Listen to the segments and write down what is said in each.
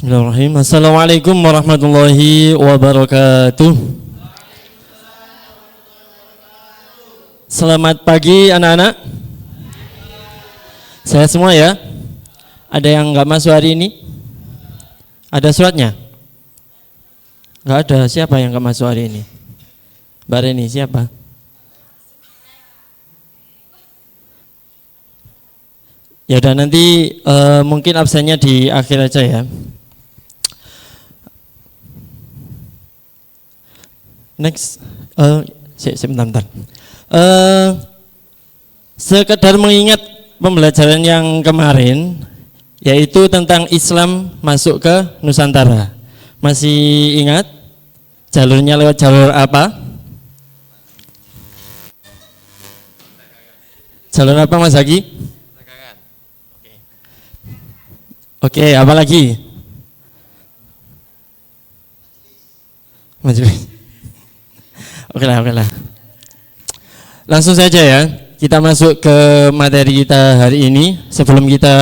Bismillahirrahmanirrahim. Assalamualaikum warahmatullahi wabarakatuh. Selamat pagi anak-anak. Saya semua ya. Ada yang nggak masuk hari ini? Ada suratnya? Nggak ada. Siapa yang nggak masuk hari ini? Mbak Reni siapa? Ya udah nanti mungkin absennya di akhir aja ya. Next, sebentar. Sekedar mengingat pembelajaran yang kemarin, yaitu tentang Islam masuk ke Nusantara. Masih ingat jalurnya lewat jalur apa? Jalur apa Mas Haki? Oke, apa lagi? Majelis. Oke lah. Langsung saja ya, kita masuk ke materi kita hari ini. Sebelum kita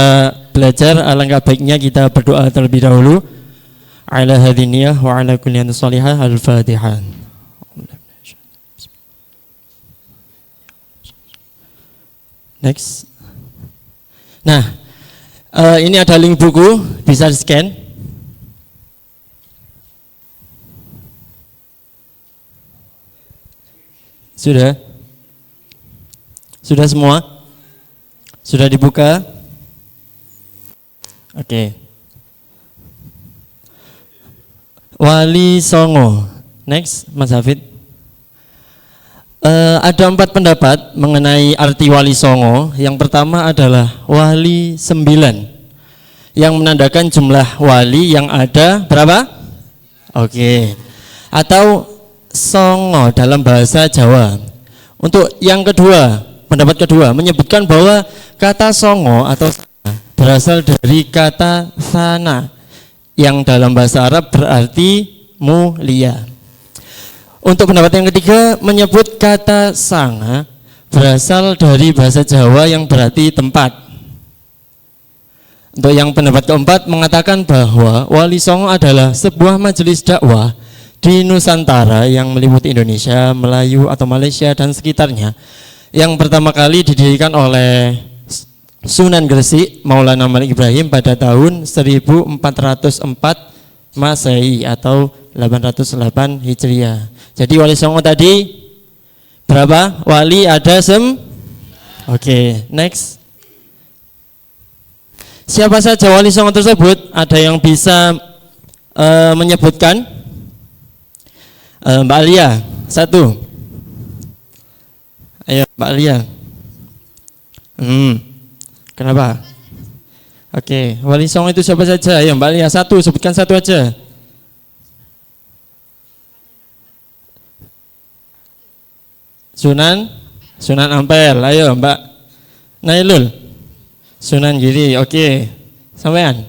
belajar, alangkah baiknya kita berdoa terlebih dahulu. Ala hadiniyah wa ala kulliyat salihah al-fatihah. Next. Nah, ini ada link buku, bisa di-scan. Sudah? Sudah semua? Sudah dibuka? Oke. Wali Songo. Next, Mas Hafid. Ada 4 pendapat mengenai arti Wali Songo. Yang pertama adalah Wali 9, yang menandakan jumlah wali yang ada berapa? Oke. Atau Songo dalam bahasa Jawa. Untuk yang kedua, pendapat kedua menyebutkan bahwa kata Songo atau berasal dari kata sana, yang dalam bahasa Arab berarti mulia. Untuk pendapat yang ketiga menyebut kata sanga berasal dari bahasa Jawa yang berarti tempat. Untuk yang pendapat keempat mengatakan bahwa Wali Songo adalah sebuah majelis dakwah di Nusantara yang meliputi Indonesia, Melayu atau Malaysia dan sekitarnya, yang pertama kali didirikan oleh Sunan Gresik Maulana Malik Ibrahim pada tahun 1404 Masehi atau 808 Hijriah. Jadi Wali Songo tadi berapa? Wali ada Oke, next. Siapa saja Wali Songo tersebut? Ada yang bisa menyebutkan? Mbak Alia, 1. Ayo Mbak Alia. Kenapa? Oke, Wali Songo itu siapa saja? Ayo Mbak Alia, 1, sebutkan 1 aja. Sunan Ampel. Ayo Mbak Nailul. Sunan Giri. Oke. Sampean?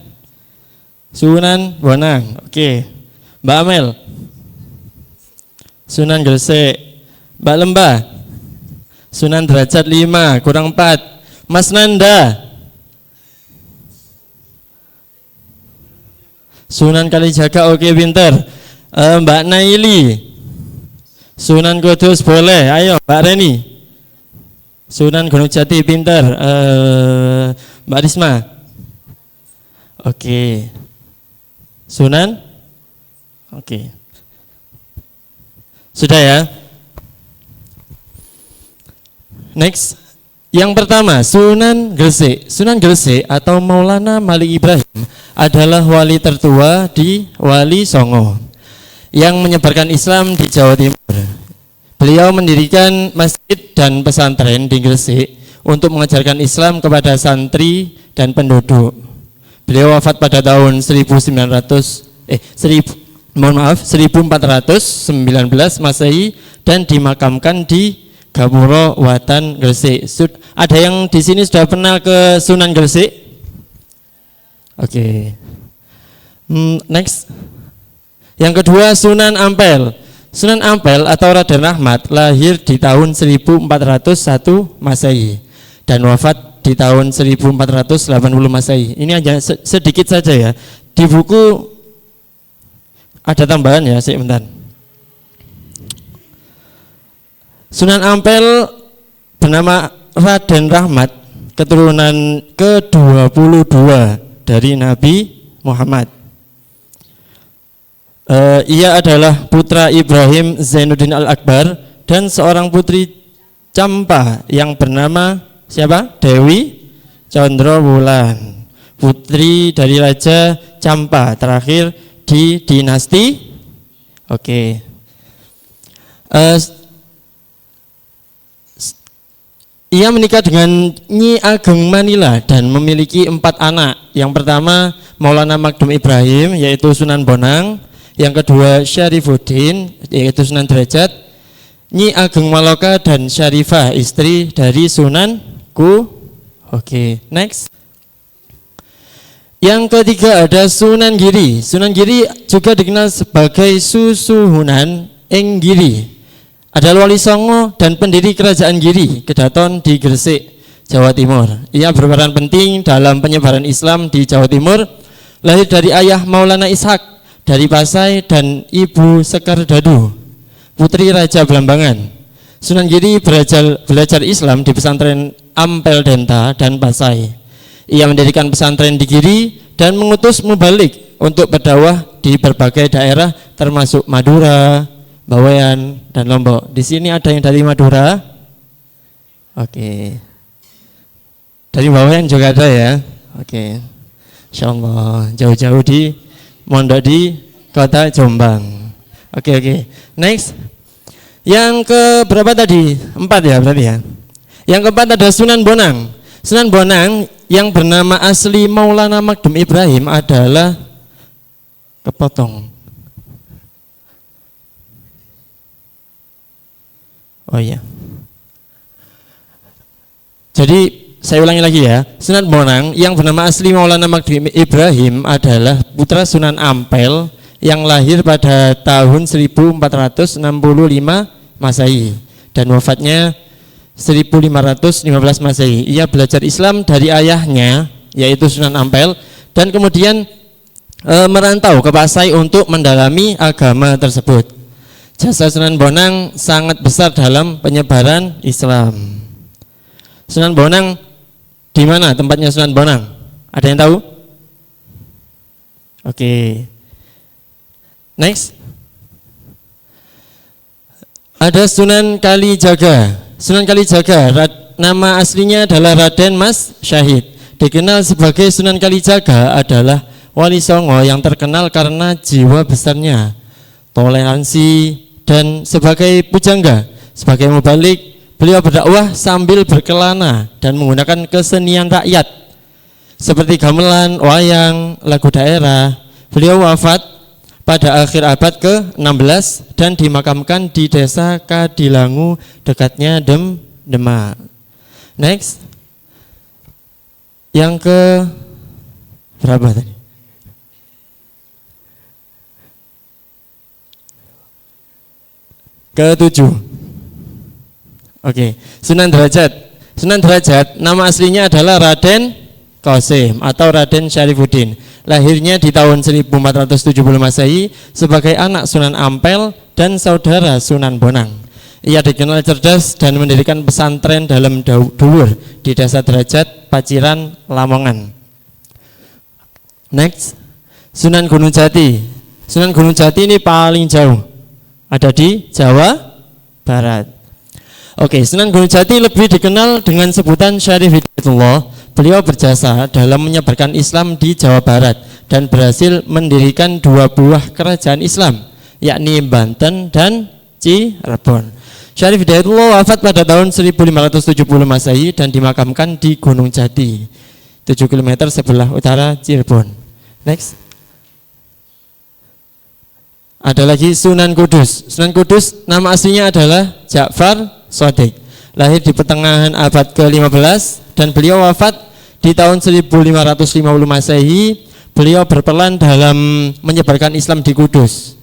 Sunan Bonang. Oke. Mbak Amel. Sunan Gresik. Mbak Lembah. Sunan Derajat 5 kurang 4. Mas Nanda. Sunan Kalijaga. Oke, pinter. Mbak Naili. Sunan Kudus boleh. Ayo Mbak Reni. Sunan Gunung Jati pinter. Mbak Risma. Oke. Sunan. Oke. Sudah ya. Next. Yang pertama, Sunan Gresik. Sunan Gresik atau Maulana Malik Ibrahim adalah wali tertua di Wali Songo yang menyebarkan Islam di Jawa Timur. Beliau mendirikan masjid dan pesantren di Gresik untuk mengajarkan Islam kepada santri dan penduduk. Beliau wafat pada tahun 1419 Masehi dan dimakamkan di Gapuro Watan Gresik. Ada yang di sini sudah pernah ke Sunan Gresik? Oke. Next. Yang kedua, Sunan Ampel. Sunan Ampel atau Raden Rahmat lahir di tahun 1401 Masehi dan wafat di tahun 1480 Masehi. Ini hanya sedikit saja ya. Di buku ada tambahan ya, sebentar. Sunan Ampel bernama Raden Rahmat, keturunan ke-22 dari Nabi Muhammad. Ia adalah putra Ibrahim Zainuddin Al-Akbar dan seorang putri Campa yang bernama siapa? Dewi Condrowulan, putri dari Raja Campa terakhir di dinasti. Ia menikah dengan Nyi Ageng Manila dan memiliki 4 anak. Yang pertama Maulana Magdum Ibrahim, yaitu Sunan Bonang. Yang kedua Syarifuddin, yaitu Sunan Derajat. Nyi Ageng Maloka dan Syarifah, istri dari Sunan Ku. Next. Yang ketiga ada Sunan Giri. Sunan Giri juga dikenal sebagai Susuhunan ing Giri. Adalah wali songo dan pendiri kerajaan Giri, Kedaton di Gresik, Jawa Timur. Ia berperan penting dalam penyebaran Islam di Jawa Timur. Lahir dari ayah Maulana Ishak dari Pasai dan ibu Sekar Dadu, putri Raja Belambangan. Sunan Giri belajar Islam di pesantren Ampel Denta dan Pasai. Ia mendirikan pesantren di Giri dan mengutus mubalik untuk berdakwah di berbagai daerah termasuk Madura, Bawean, dan Lombok. Di sini ada yang dari Madura. Dari Bawean juga ada ya. Insyaallah jauh-jauh di mondok di kota Jombang. Next. Yang ke berapa tadi? 4 ya berarti ya. Yang keempat ada Sunan Bonang. Sunan Bonang yang bernama asli Maulana Magdum Ibrahim adalah kepotong. Jadi saya ulangi lagi ya. Sunan Bonang yang bernama asli Maulana Magdum Ibrahim adalah putra Sunan Ampel yang lahir pada tahun 1465 Masehi dan wafatnya 1515 Masehi. Ia belajar Islam dari ayahnya yaitu Sunan Ampel dan kemudian merantau ke Pasai untuk mendalami agama tersebut. Jasa Sunan Bonang sangat besar dalam penyebaran Islam. Sunan Bonang di mana tempatnya Sunan Bonang? Ada yang tahu? Next. Ada Sunan Kalijaga. Sunan Kalijaga nama aslinya adalah Raden Mas Syahid. Dikenal sebagai Sunan Kalijaga adalah wali songo yang terkenal karena jiwa besarnya, toleransi, dan sebagai pujangga, sebagai mubalik, beliau berdakwah sambil berkelana dan menggunakan kesenian rakyat seperti gamelan, wayang, lagu daerah. Beliau wafat pada akhir abad ke-16 dan dimakamkan di desa Kadilangu dekatnya Demak. Next. Yang ke berapa tadi? Ke-7. Sunan Derajat. Sunan Derajat nama aslinya adalah Raden Qasim atau Raden Syarifuddin. Lahirnya di tahun 1470 Masehi sebagai anak Sunan Ampel dan saudara Sunan Bonang. Ia dikenal cerdas dan mendirikan pesantren dalam Duwur di Desa Derajat, Paciran, Lamongan. Next. Sunan Gunung Jati. Sunan Gunung Jati ini paling jauh, ada di Jawa Barat. Sunan Gunung Jati lebih dikenal dengan sebutan Syarif Hidayatullah. Beliau berjasa dalam menyebarkan Islam di Jawa Barat dan berhasil mendirikan 2 buah kerajaan Islam, yakni Banten dan Cirebon. Syarif Hidayatullah wafat pada tahun 1570 Masehi dan dimakamkan di Gunung Jati, 7 km sebelah utara Cirebon. Next. Ada lagi Sunan Kudus. Sunan Kudus nama aslinya adalah Ja'far Shadiq. Lahir di pertengahan abad ke-15 dan beliau wafat di tahun 1550 Masehi. Beliau berperan dalam menyebarkan Islam di Kudus.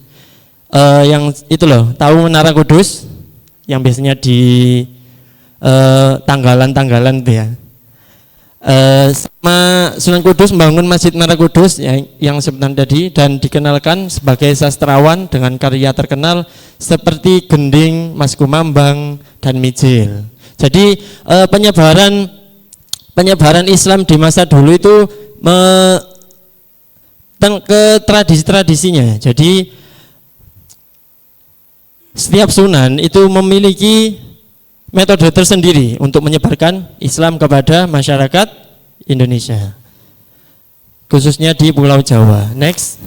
Yang itu loh, tahu Menara Kudus yang biasanya di tanggalan-tanggalan itu ya. Sama Sunan Kudus membangun Masjid Menara Kudus yang sebentar tadi dan dikenalkan sebagai sastrawan dengan karya terkenal seperti Gending, Mas Kumambang dan Mijil. Jadi penyebaran Islam di masa dulu itu ke tradisi-tradisinya. Jadi setiap sunan itu memiliki metode tersendiri untuk menyebarkan Islam kepada masyarakat Indonesia, khususnya di Pulau Jawa. Next,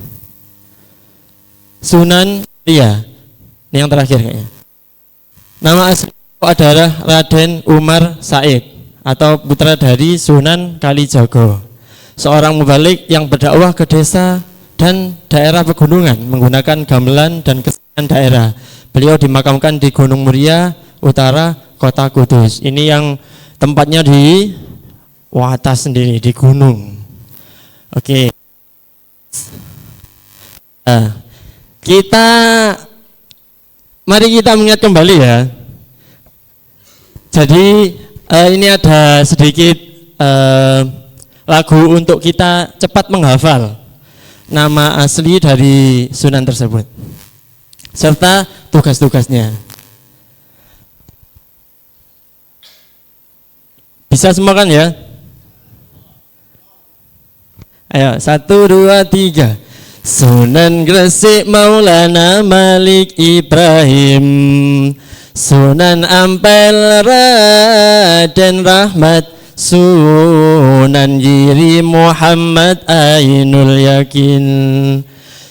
Sunan Muria. Ini yang terakhir kayaknya. Nama asli adalah Raden Umar Said atau putra dari Sunan Kalijaga, seorang mubalik yang berdakwah ke desa dan daerah pegunungan menggunakan gamelan dan kesenian daerah. Beliau dimakamkan di Gunung Muria, utara Kota Kudus. Ini yang tempatnya di atas sendiri, di gunung. Oke. Nah, mari kita mengingat kembali ya. Jadi ini ada sedikit lagu untuk kita cepat menghafal nama asli dari sunan tersebut serta tugas-tugasnya. Bisa semua kan ya? Ayo, 1, 2, 3. Sunan Gresik Maulana Malik Ibrahim, Sunan Ampel Raden Rahmat, Sunan Giri Muhammad Ainul Yakin,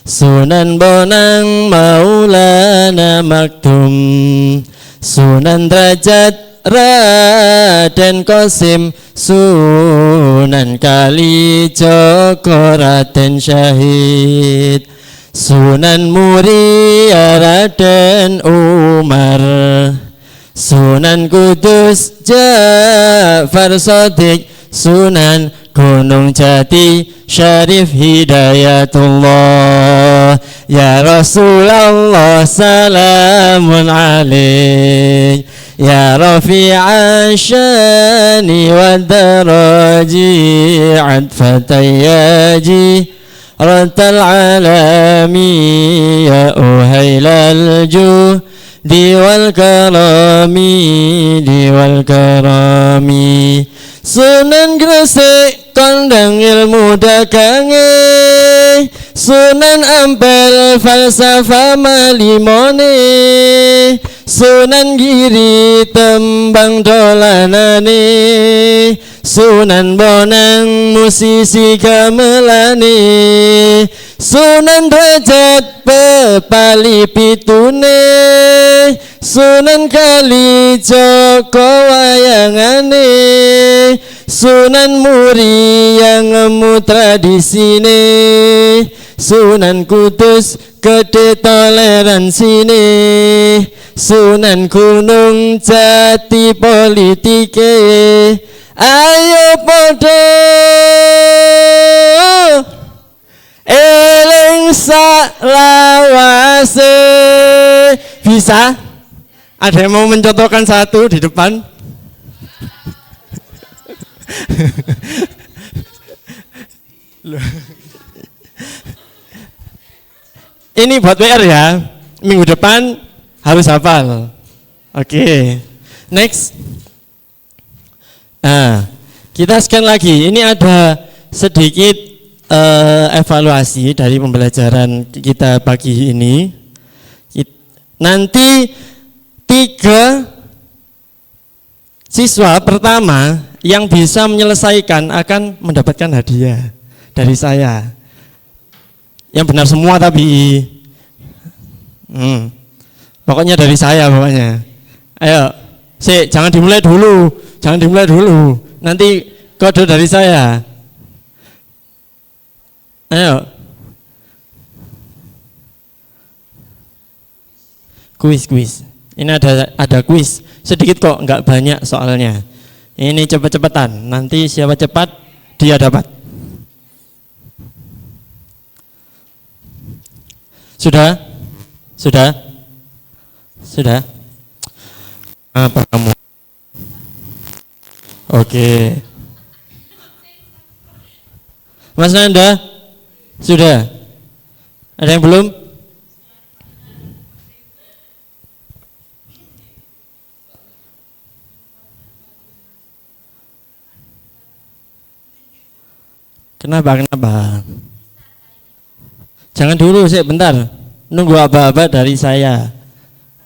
Sunan Bonang Maulana Maktum, Sunan Derajat Raden Qasim, Sunan Kalijaga Raden Syahid, Sunan Muria Raden Umar, Sunan Kudus Ja'far Shadiq, Sunan Gunung Jati Syarif Hidayatullah. Ya Rasulullah salamun alaik, ya rafi'a syani wa daraji adfatayyaji ratal alami, ya uhailal juhdi wal karami. Sunan Gresik kondang ilmu dagange, Sunan Ampel falsafah malimone, Sunan Giri tembang dolanane, Sunan Bonang musisi gamelane, Sunan Derajat pepali pitune, Sunan Kalijaga wayangane, Sunan Muri yang ngemu tradisine, Sunan Kudus gede toleransine, Sunan Gunung Jati politike. Ayo podo eling salawase. Bisa? Ada yang mau mencontohkan satu di depan? Ini buat PR ya. Minggu depan harus hafal. Oke. Next. Nah, kita scan lagi. Ini ada sedikit evaluasi dari pembelajaran kita pagi ini. Nanti 3 siswa pertama yang bisa menyelesaikan akan mendapatkan hadiah dari saya. Yang benar semua tapi pokoknya dari saya pokoknya. Ayo, jangan dimulai dulu. Nanti kode dari saya. Ayo. Kuis. Ini ada kuis. Sedikit kok, enggak banyak soalnya. Ini cepet-cepetan. Nanti siapa cepat dia dapat. Sudah? Apa kamu? Oke. Mas Nanda? Sudah? Ada yang belum? Kenapa? Jangan dulu sih, bentar. Nunggu aba-aba dari saya.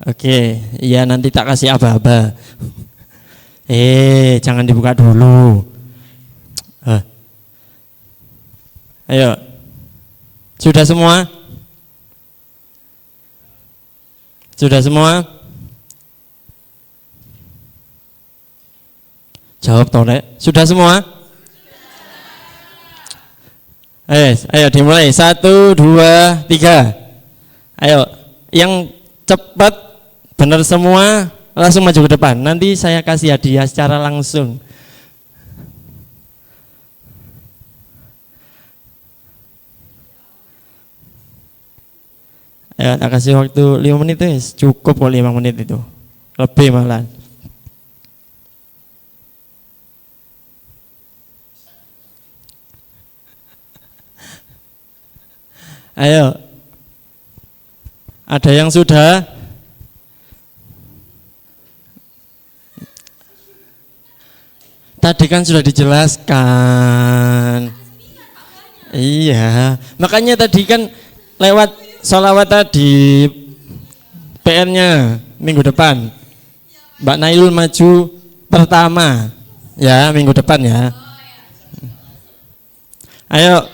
Oke, iya nanti tak kasih aba-aba. Jangan dibuka dulu. Ayo. Sudah semua? Sudah semua? Jawab tolek. Sudah semua? Ayo dimulai. 1, 2, 3. Ayo, yang cepat benar semua langsung maju ke depan. Nanti saya kasih hadiah secara langsung. Ayo, tak kasih waktu 5 menit cukup kok 5 menit itu. Lebih malah. Ayo. Ada yang sudah? Tadi kan sudah dijelaskan. Iya, makanya tadi kan lewat sholawat tadi PR-nya minggu depan. Mbak Nailul maju pertama, ya minggu depan ya. Ayo,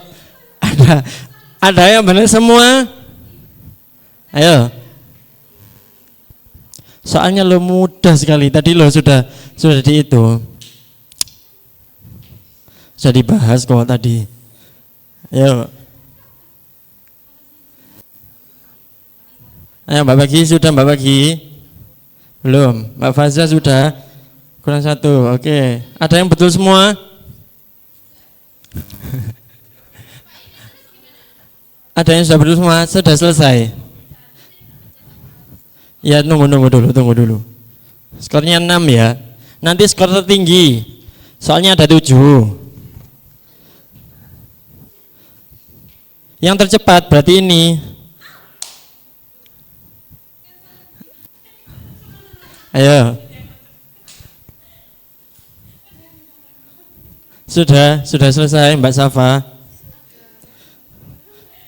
ada yang benar semua? Ayo. Soalnya lo mudah sekali. Tadi lo sudah di itu. Sudah dibahas kok tadi. Ayo. Ayo Mbak Bagi sudah, Mbak Bagi? Belum. Mbak Faza sudah? Kurang 1. Oke. Ada yang betul semua? Ada yang sudah betul semua? Sudah selesai? Ya tunggu dulu. Skornya 6 ya. Nanti skor tertinggi. Soalnya ada 7. Yang tercepat berarti ini. Ayo. Sudah selesai Mbak Safa.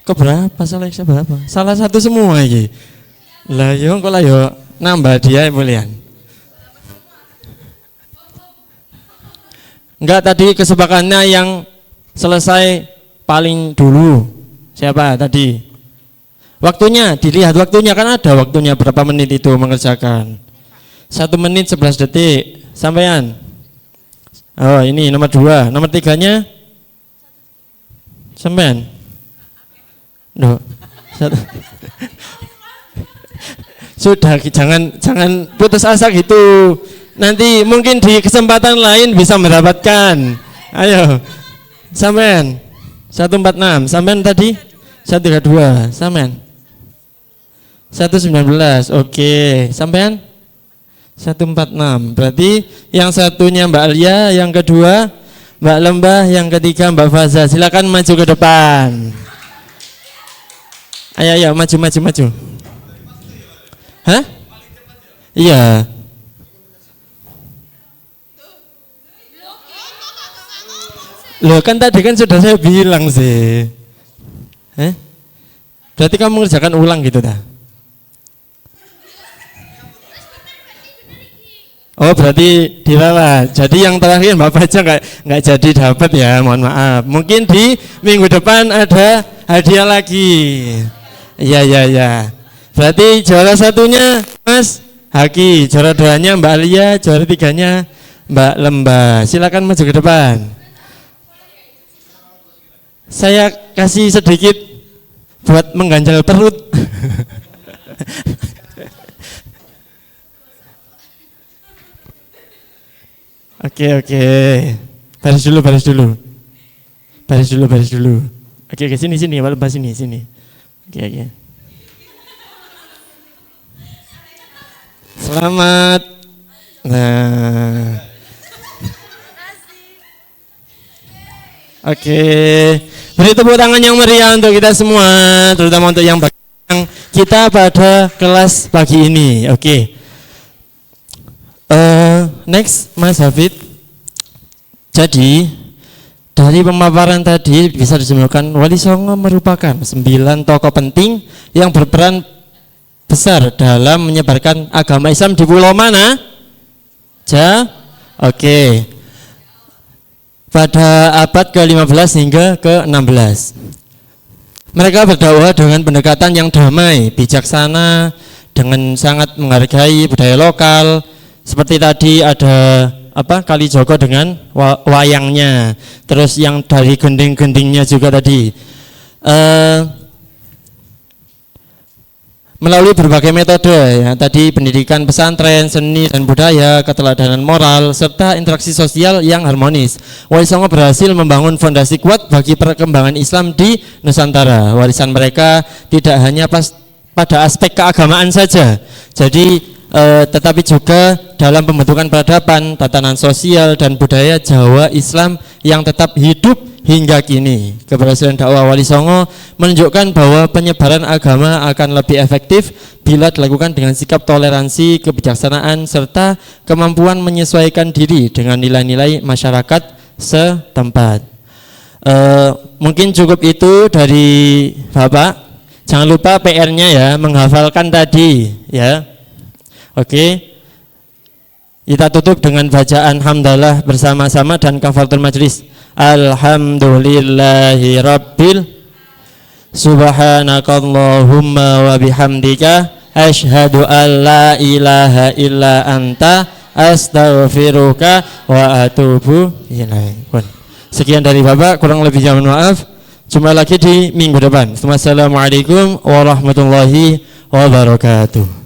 Kok berapa? Salah satu semua ini. Lah yo kok lah yo nambah dia Mulian. Enggak, tadi kesepakatannya yang selesai paling dulu. Siapa tadi? Waktunya, dilihat waktunya, kan ada waktunya berapa menit itu mengerjakan. 1 menit 11 detik. Sampean? Oh, ini nomor 2. Nomor 3-nya? Sampean? Loh. Sudah, jangan putus asa gitu. Nanti mungkin di kesempatan lain bisa mendapatkan. Ayo. Sampean 146. Sampean tadi 132. Sampean 119. Oke. Sampean 146. Berarti yang satunya Mbak Alia, yang kedua Mbak Lembah, yang ketiga Mbak Faza. Silakan maju ke depan. Ayo maju. Hah? Iya. Loh kan tadi kan sudah saya bilang sih. Berarti kamu mengerjakan ulang gitu dah. Oh berarti diralat. Jadi yang terakhir Mbak Faja nggak jadi dapat ya, mohon maaf. Mungkin di minggu depan ada hadiah lagi. Iya. Berarti juara satunya Mas Haki, juara 2-nya Mbak Alia, juara 3-nya Mbak Lembah. Silakan maju ke depan. Saya kasih sedikit buat mengganjal perut. Oke. Baris dulu. Oke, sini, Mbak Lembah sini. Oke. Selamat. Nah. Oke. Beri tepuk tangan yang meriah untuk kita semua, terutama untuk yang kita pada kelas pagi ini. Oke. Next, Mas Hafid. Jadi dari pemaparan tadi bisa disimpulkan Wali Songo merupakan 9 tokoh penting yang berperan besar dalam menyebarkan agama Islam di pulau mana? Oke. Pada abad ke-15 hingga ke-16. Mereka berdakwah dengan pendekatan yang damai, bijaksana, dengan sangat menghargai budaya lokal. Seperti tadi ada Kalijogo dengan wayangnya. Terus yang dari gending-gendingnya juga tadi. Melalui berbagai metode ya, tadi pendidikan pesantren, seni dan budaya, keteladanan moral serta interaksi sosial yang harmonis. Wali Songo berhasil membangun fondasi kuat bagi perkembangan Islam di Nusantara. Warisan mereka tidak hanya pada aspek keagamaan saja. Jadi tetapi juga dalam pembentukan peradaban, tatanan sosial dan budaya Jawa Islam yang tetap hidup hingga kini. Keberhasilan dakwah Wali Songo menunjukkan bahwa penyebaran agama akan lebih efektif bila dilakukan dengan sikap toleransi, kebijaksanaan, serta kemampuan menyesuaikan diri dengan nilai-nilai masyarakat setempat. Mungkin cukup itu dari Bapak. Jangan lupa PR-nya ya, menghafalkan tadi ya. Oke. Kita tutup dengan bacaan hamdalah bersama-sama dan kafaratul majlis. Alhamdulillahi rabbil subhanakallahumma wa bihamdika asyhadu an la ilaha illa anta astaghfiruka wa atubu ilaik. Sekian dari Bapak, kurang lebihnya mohon maaf. Jumpa lagi di minggu depan. Wassalamualaikum warahmatullahi wabarakatuh.